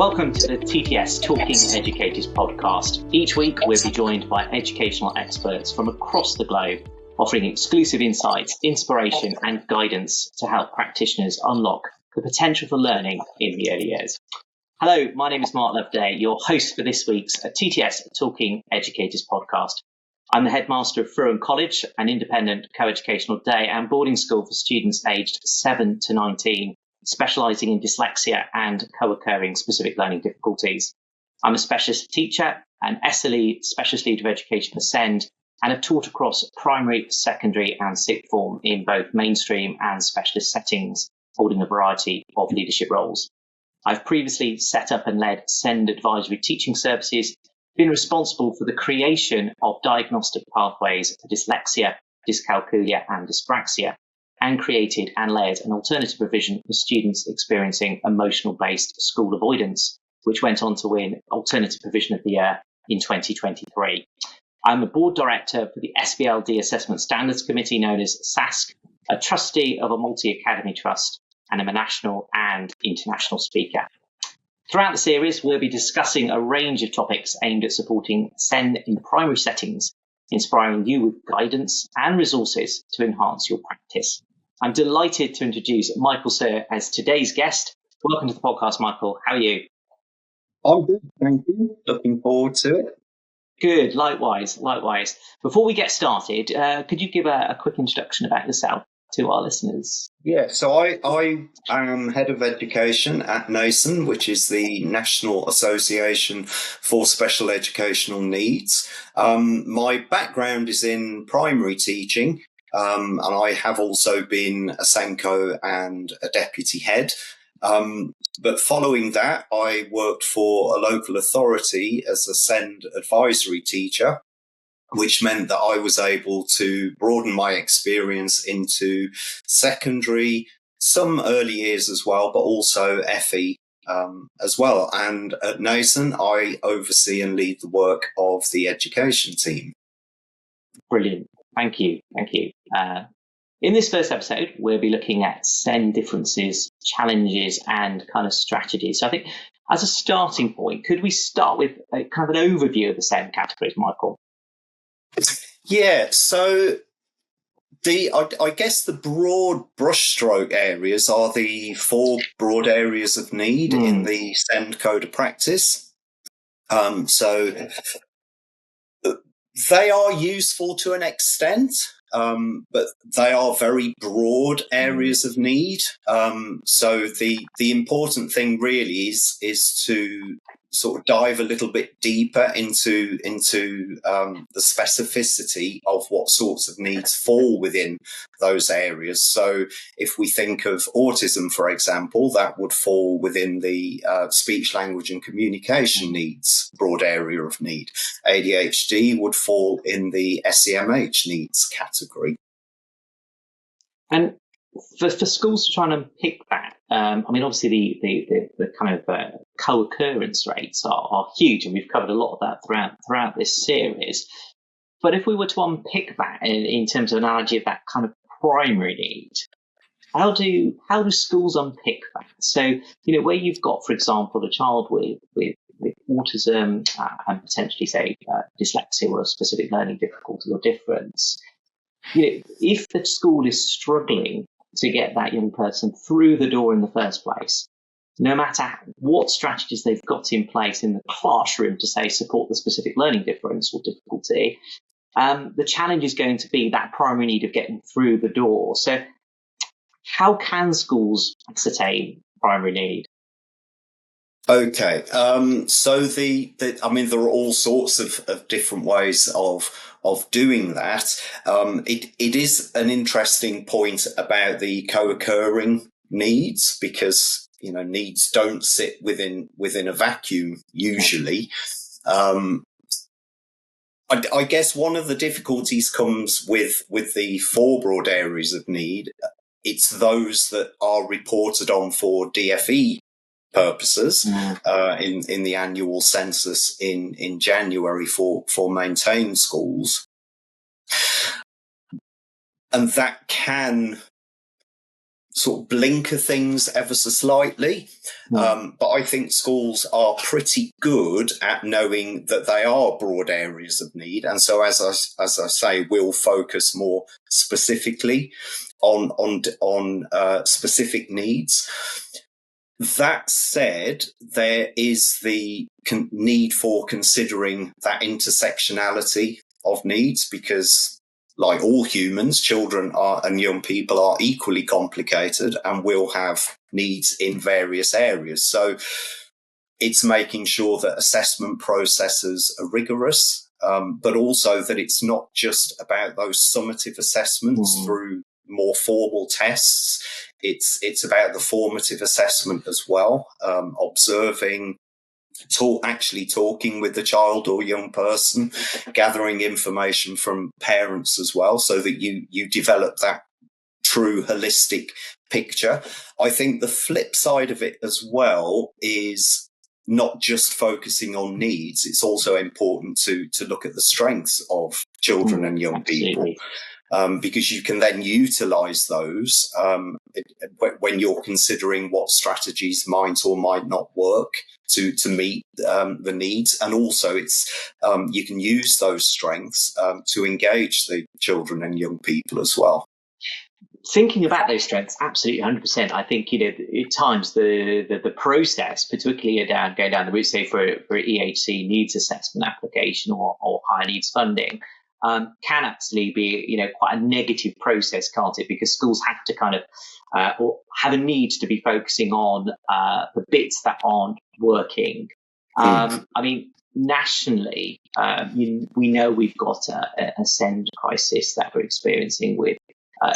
Welcome to the TTS Talking Educators podcast. Each week we'll be joined by educational experts from across the globe, offering exclusive insights, inspiration and guidance to help practitioners unlock the potential for learning in the early years. Hello, my name is Mark Loveday, your host for this week's TTS Talking Educators podcast. I'm the headmaster of Frewham College, an independent co-educational day and boarding school for students aged 7 to 19, specialising in dyslexia and co-occurring specific learning difficulties. I'm a specialist teacher, an SLE specialist leader of education for SEN, and have taught across primary, secondary and sixth form in both mainstream and specialist settings, holding a variety of leadership roles. I've previously set up and led SEND advisory teaching services, been responsible for the creation of diagnostic pathways for dyslexia, dyscalculia and dyspraxia, and created and led an alternative provision for students experiencing emotional-based school avoidance, which went on to win Alternative Provision of the Year in 2023. I'm a board director for the SBLD Assessment Standards Committee, known as SASC, a trustee of a multi-academy trust, and I'm a national and international speaker. Throughout the series, we'll be discussing a range of topics aimed at supporting SEN in primary settings, inspiring you with guidance and resources to enhance your practice. I'm delighted to introduce Michael Surr as today's guest. Welcome to the podcast, Michael. How are you? I'm good, thank you. Looking forward to it. Good, likewise. Before we get started, could you give a quick introduction about yourself to our listeners? Yeah, so I am head of education at nasen, which is the National Association for Special Educational Needs. My background is in primary teaching, and I have also been a SENCO and a deputy head. But following that, I worked for a local authority as a SEND advisory teacher, which meant that I was able to broaden my experience into secondary, some early years as well, but also FE as well. And at nasen, I oversee and lead the work of the education team. Brilliant. Thank you. In this first episode, we'll be looking at SEN differences, challenges, and kind of strategies. So I think as a starting point, could we start with a kind of an overview of the SEN categories, Michael? Yeah, so I guess the broad brushstroke areas are the four broad areas of need in the SEND Code of Practice. So they are useful to an extent, but they are very broad areas of need. So the important thing really is to sort of dive a little bit deeper into the specificity of what sorts of needs fall within those areas. So if we think of autism, for example, that would fall within the speech, language and communication needs broad area of need. ADHD would fall in the SEMH needs category. And for schools to try and unpick that, obviously the kind of co-occurrence rates are huge, and we've covered a lot of that throughout this series. But if we were to unpick that in terms of an analogy of that kind of primary need, how do schools unpick that? So, where you've got, for example, a child with autism and potentially, say, dyslexia or a specific learning difficulty or difference, if the school is struggling to get that young person through the door in the first place, no matter what strategies they've got in place in the classroom to, say, support the specific learning difference or difficulty, the challenge is going to be that primary need of getting through the door. So how can schools ascertain primary need? Okay, so there are all sorts of different ways of doing that. It is an interesting point about the co-occurring needs, because needs don't sit within a vacuum usually. I guess one of the difficulties comes with the four broad areas of need. It's those that are reported on for DFE purposes in the annual census in January for maintained schools. And that can sort of blinker things ever so slightly. But I think schools are pretty good at knowing that they are broad areas of need. And so, as I say, we'll focus more specifically on specific needs. That said, there is the need for considering that intersectionality of needs, because like all humans, children and young people are equally complicated and will have needs in various areas. So it's making sure that assessment processes are rigorous, but also that it's not just about those summative assessments through more formal tests. It's about the formative assessment as well, observing, actually talking with the child or young person, gathering information from parents as well, so that you develop that true holistic picture. I think the flip side of it as well is not just focusing on needs. It's also important to look at the strengths of children and young people. Because you can then utilize those when you're considering what strategies might or might not work to meet the needs. And also you can use those strengths to engage the children and young people as well. Thinking about those strengths, absolutely 100%. I think, at times the process, particularly going down the route, say for EHC needs assessment application or higher needs funding, can actually be, quite a negative process, can't it? Because schools have to kind of, or have a need to be focusing on the bits that aren't working. I mean, nationally, we know we've got a SEN crisis that we're experiencing with,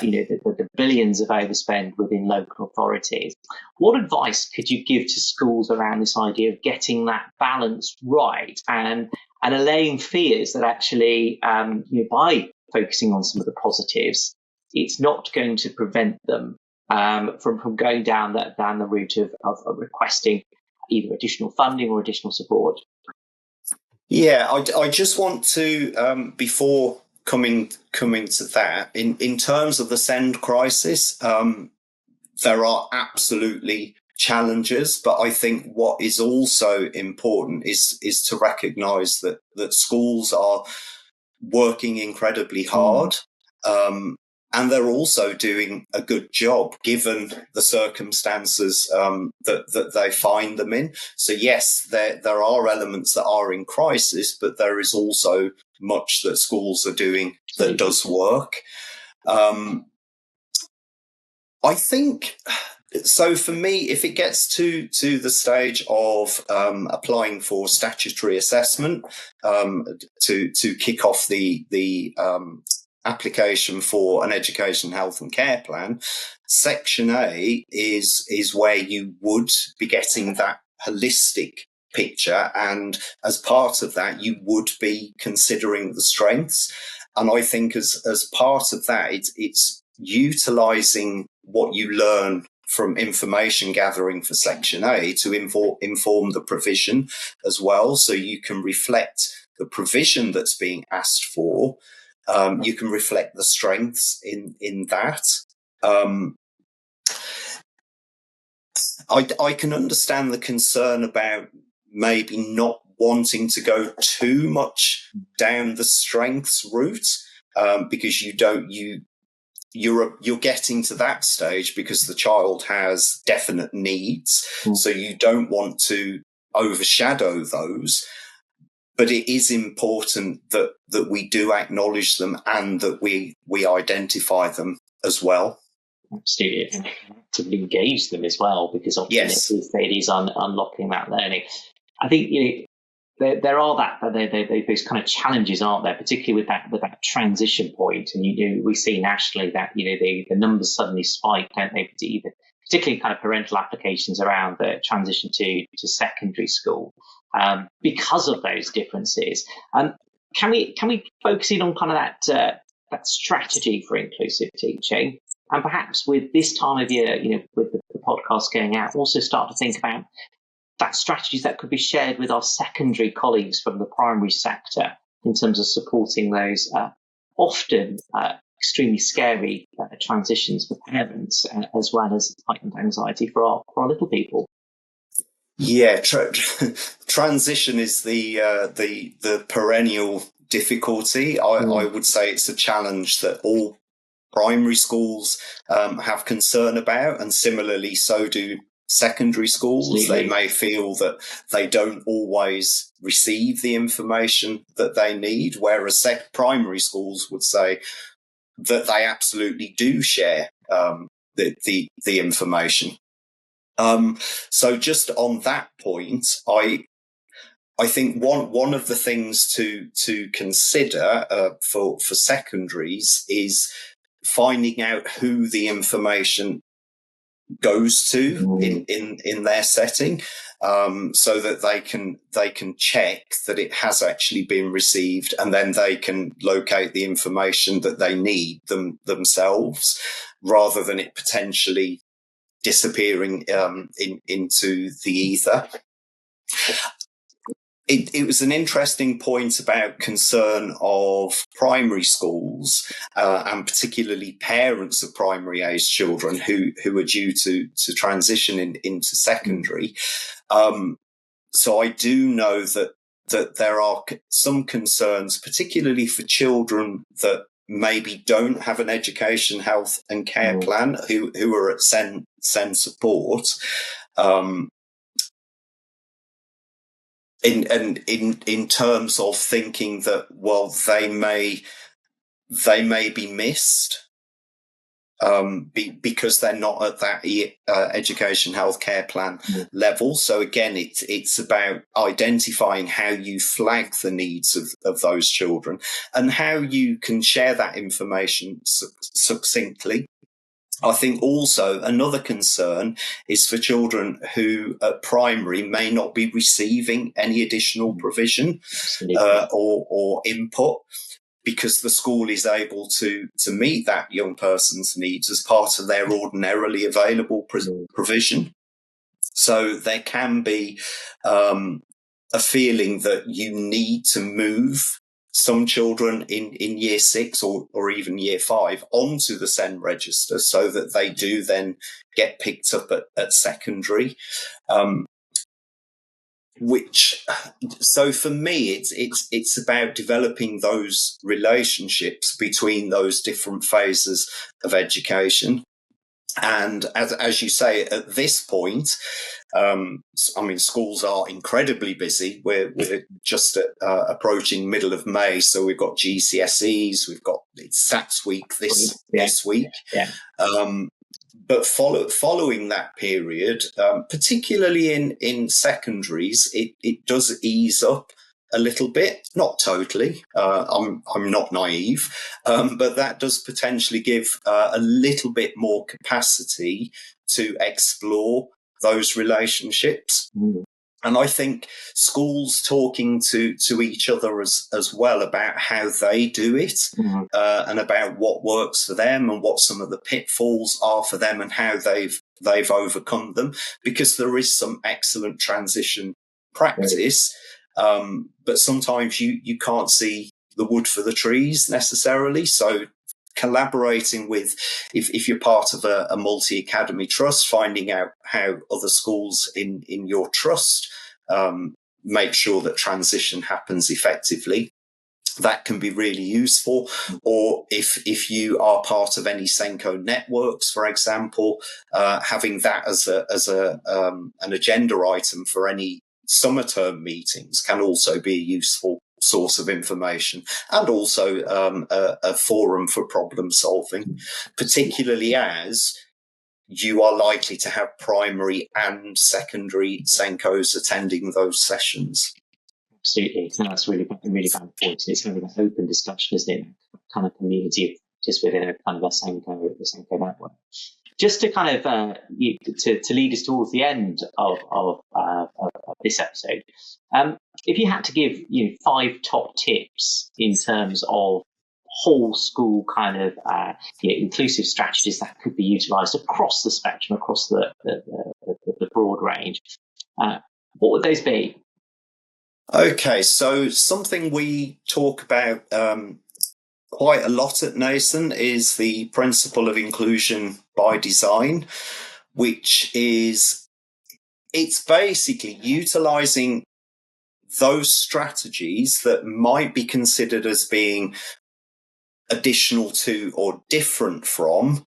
the billions of overspend within local authorities. What advice could you give to schools around this idea of getting that balance right and allaying fears that actually, by focusing on some of the positives, it's not going to prevent them from going down the route of requesting either additional funding or additional support? Yeah, I just want to, before coming to that, in terms of the SEND crisis, there are absolutely challenges, but I think what is also important is to recognise that schools are working incredibly hard, and they're also doing a good job given the circumstances that they find them in. So yes, there are elements that are in crisis, but there is also much that schools are doing that does work. I think, so for me, if it gets to the stage of applying for statutory assessment to kick off the application for an education, health and care plan, Section A is where you would be getting that holistic picture, and as part of that you would be considering the strengths. And I think as part of that, it's utilising what you learn from information gathering for Section A to inform the provision as well, so you can reflect the provision that's being asked for. You can reflect the strengths in that. I can understand the concern about maybe not wanting to go too much down the strengths route, because you're getting to that stage because the child has definite needs, so you don't want to overshadow those. But it is important that we do acknowledge them and that we identify them as well. Absolutely, and actively engage them as well, because often yes, it is unlocking that learning. I think there are those kind of challenges, aren't there? Particularly with that transition point, and we see nationally that the numbers suddenly spike, don't they? Particularly kind of parental applications around the transition to secondary school. Because of those differences, can we focus in on kind of that strategy for inclusive teaching, and perhaps with this time of year, with the podcast going out, also start to think about that strategies that could be shared with our secondary colleagues from the primary sector in terms of supporting those often extremely scary transitions for parents, as well as heightened anxiety for our little people. Yeah, transition is the perennial difficulty. I would say it's a challenge that all primary schools have concern about, and similarly, so do secondary schools. Absolutely. They may feel that they don't always receive the information that they need, whereas primary schools would say that they absolutely do share the information. So just on that point, I think one of the things to consider for secondaries is finding out who the information goes to in their setting, so that they can check that it has actually been received, and then they can locate the information that they need themselves, rather than it potentially disappearing into the ether. It was an interesting point about concern of primary schools, and particularly parents of primary age children who are due to transition into secondary. So I do know that there are some concerns, particularly for children that maybe don't have an education, health and care plan, who are at SEN support. In terms of thinking that, well, they may be missed because they're not at that education healthcare plan level. So again, it's about identifying how you flag the needs of those children and how you can share that information succinctly. I think also another concern is for children who at primary may not be receiving any additional provision or input, because the school is able to meet that young person's needs as part of their ordinarily available provision. So there can be a feeling that you need to move some children in year 6 or even year 5 onto the SEN register, so that they do then get picked up at secondary. So for me, it's about developing those relationships between those different phases of education. And as you say, at this point, I mean, schools are incredibly busy. We're just approaching middle of May, so we've got GCSEs, we've got SATs week this week. Yeah. But following that period, particularly in secondaries, it does ease up a little bit, not totally. I'm not naive, but that does potentially give a little bit more capacity to explore those relationships. And I think schools talking to each other as well about how they do it, and about what works for them and what some of the pitfalls are for them and how they've overcome them, because there is some excellent transition practice. But sometimes you can't see the wood for the trees necessarily. So collaborating with, if you're part of a multi-academy trust, finding out how other schools in your trust make sure that transition happens effectively, that can be really useful. Or if you are part of any Senko networks, for example, having that as an agenda item for any summer term meetings can also be a useful source of information, and also a forum for problem solving, particularly as you are likely to have primary and secondary Senkos attending those sessions. Absolutely. No, that's really valid point. It's kind of an open discussion, isn't it? Kind of community just within a kind of a Senko network. Just to kind of to lead us towards the end of this episode, if you had to give 5 top tips in terms of whole school kind of inclusive strategies that could be utilised across the spectrum, across the broad range, what would those be? Okay, so something we talk about quite a lot at nasen is the principle of inclusion by design, which is, it's basically utilising those strategies that might be considered as being additional to or different from,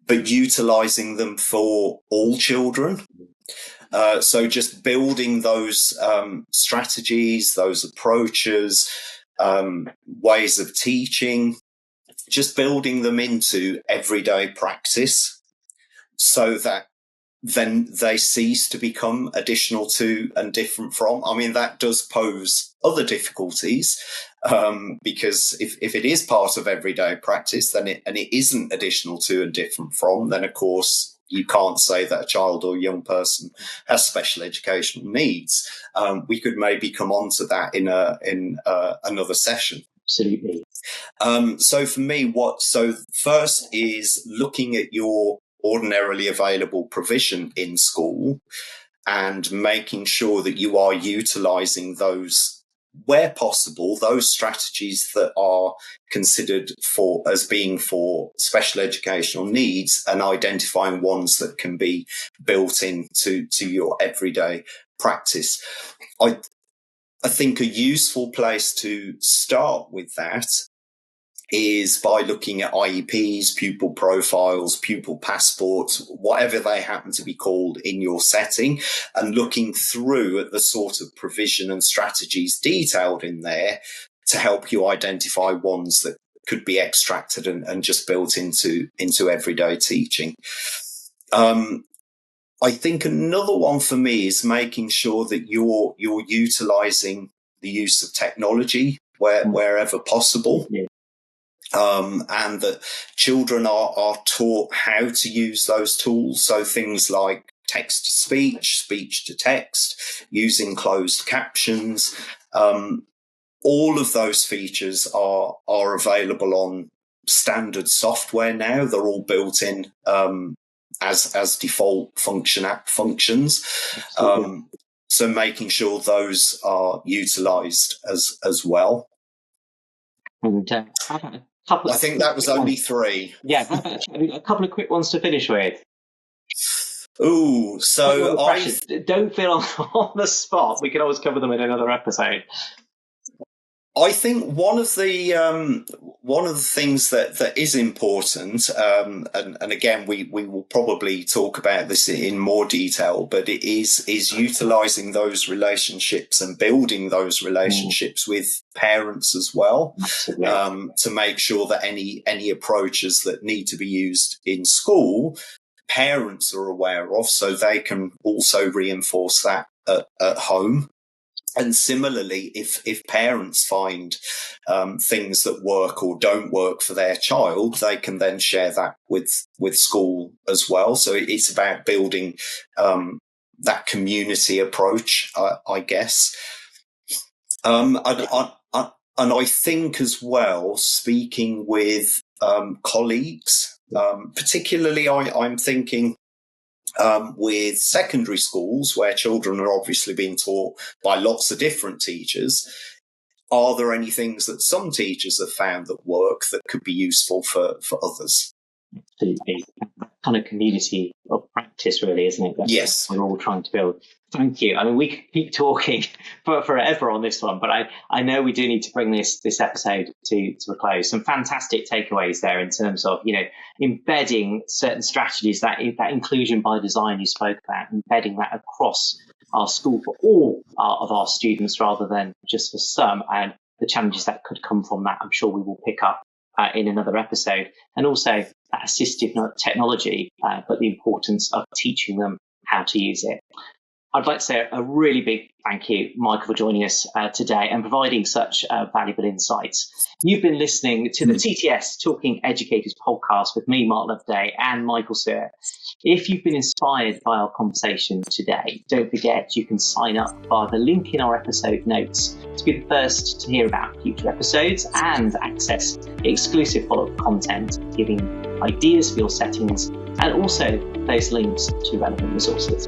but utilising them for all children. So just building those strategies, those approaches, ways of teaching, just building them into everyday practice so that then they cease to become additional to and different from. I mean, that does pose other difficulties, because if it is part of everyday practice, then it isn't additional to and different from, then of course you can't say that a child or young person has special educational needs. We could maybe come on to that in another session. Absolutely. So for me, so first is looking at your ordinarily available provision in school and making sure that you are utilising those, where possible, those strategies that are considered as being for special educational needs, and identifying ones that can be built into your everyday practice. I think a useful place to start with that is by looking at IEPs, pupil profiles, pupil passports, whatever they happen to be called in your setting, and looking through at the sort of provision and strategies detailed in there to help you identify ones that could be extracted and just built into everyday teaching. I think another one for me is making sure that you're utilising the use of technology wherever possible. Yeah. And that children are taught how to use those tools. So things like text to speech, speech to text, using closed captions. All of those features are available on standard software now. They're all built in as default functions. So making sure those are utilised as well. And I think that was only 3. Yeah, a couple of quick ones to finish with. Ooh, so don't feel on the spot. We can always cover them in another episode. I think one of the things that is important, and again we will probably talk about this in more detail, but it is utilising those relationships and building those relationships with parents as well, to make sure that any approaches that need to be used in school, parents are aware of, so they can also reinforce that at home. And similarly, if parents find things that work or don't work for their child, they can then share that with school as well. So it's about building that community approach, I guess. And I think as well, speaking with colleagues, particularly I'm thinking with secondary schools where children are obviously being taught by lots of different teachers, are there any things that some teachers have found that work that could be useful for others? Absolutely. Kind of community of practice, really, isn't it? Yes. We're all trying to build. Thank you. I mean, we could keep talking forever on this one, but I know we do need to bring this episode to a close. Some fantastic takeaways there in terms of, embedding certain strategies, that inclusion by design you spoke about, embedding that across our school for all of our students rather than just for some, and the challenges that could come from that, I'm sure we will pick up in another episode. And also that assistive technology, but the importance of teaching them how to use it. I'd like to say a really big thank you, Michael, for joining us today and providing such valuable insights. You've been listening to the TTS Talking Educators podcast with me, Mark Loveday, and Michael Surr. If you've been inspired by our conversation today, don't forget you can sign up via the link in our episode notes to be the first to hear about future episodes and access exclusive follow-up content, giving ideas for your settings and also those links to relevant resources.